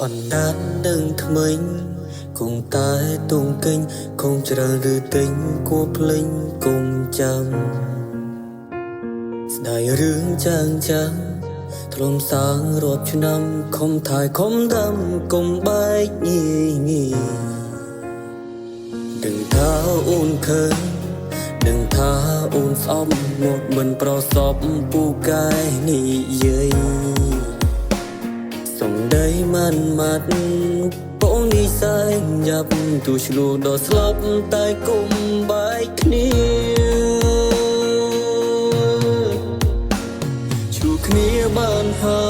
អណ្ដាតនឹងថ្មីគង់តែទងកេញគង់ច្រើនឬទិញគួភ្លេងគុំចាំស្ដាយរឿងចាងចាងធ្លុំសាងរាប់ឆ្នាំខំថយខំដាំកុំបែកងាយងាយដឹងថាអូនឃើញដឹងថាអូនស្អប់មកមិនប្រសពពូកែនិយាយសំដីមិនមាត់បងនិស័យយ៉ាប់ទូឆ្លូដល់ស្លាប់តែគុំបែកគ្នាជួគ្នាបានហើ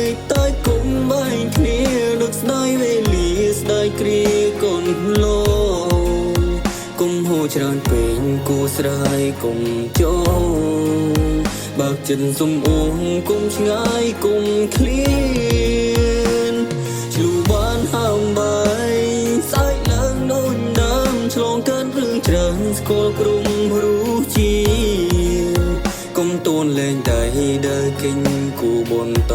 យតែគុំបែកគ្នានឹកស្ដាយវេលាស្ដាយគ្រាកូនលោគុំហូរច្រើនពេញគូស្រ័យគុំចងបើកចិនសុំអងគុំឆ្ងាយគុំឃ្លានឆ្លូបានហើមបាយស្អែកឡើងដូចដើមឆ្លងកាត់រឿងច្រើនស្គាល់ក្រុមរូជាគុំតូនលែងតែដើរគិញគូបនត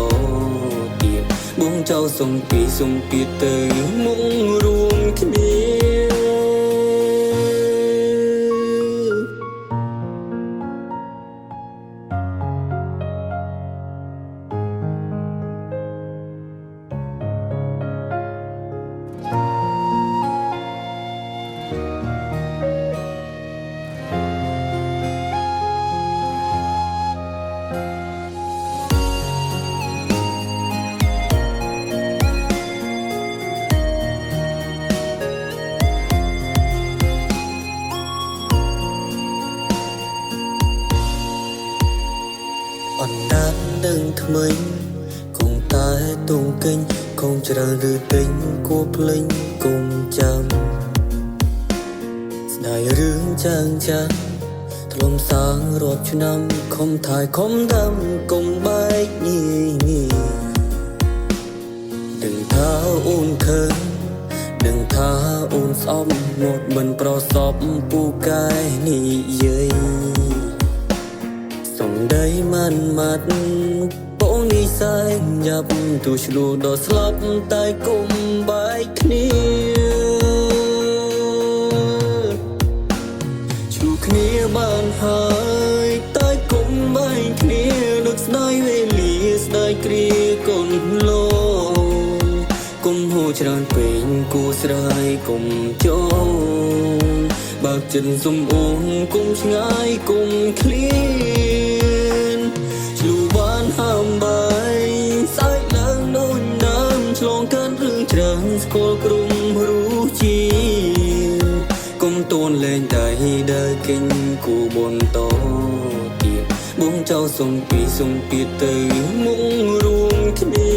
ទៀតបងចៅសុំពីទៅមុងរួមគ្នាអណ្ដាតនឹងថ្មីគង់តែទងកេញគង់ច្រើនឬទិញគួភ្លេងគុំចាំស្ដាយរឿងចាងចាងធ្លុំសាងរាប់ឆ្នាំខំថយខំដាំកុំបែកងាយងាយដឹងថាអូនឃើញដឹងថាអូនស្អប់មកមិនប្រសពពូកែនិយាយសំដីមិនមាត់បងនិស័យយ៉ាប់ទូឆ្លូដល់ស្លាប់តែគុំបែកគ្នាជួគ្នាបានហើយតែគុំបែកគ្នានឹកស្ដាយវេលាស្ដាយគ្រាកូនលោគុំហូរច្រើនពេញគូស្រ័យគុំចងបើកចិនសុំអងគុំឆ្ងាយគុំឃ្លានឆ្លូបានហើមបាយស្អែកឡើងដូចដើមឆ្លងកាត់រឿងច្រើនស្គាល់ក្រុមរូជាគុំតូនលែងតែដើរគិញគូបនតទៀតបងចៅសុំពីទៅមុងរួមគ្នា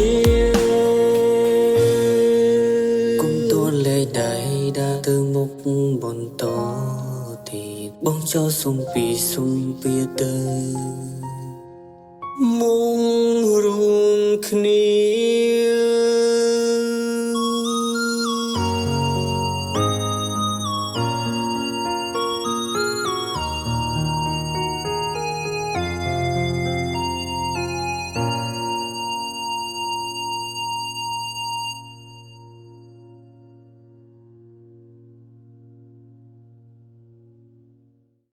គុំតូនលែងតែដើរទៅមុខបន្តទៀតបងចៅសុំពីទៅមុងរួមគ្នា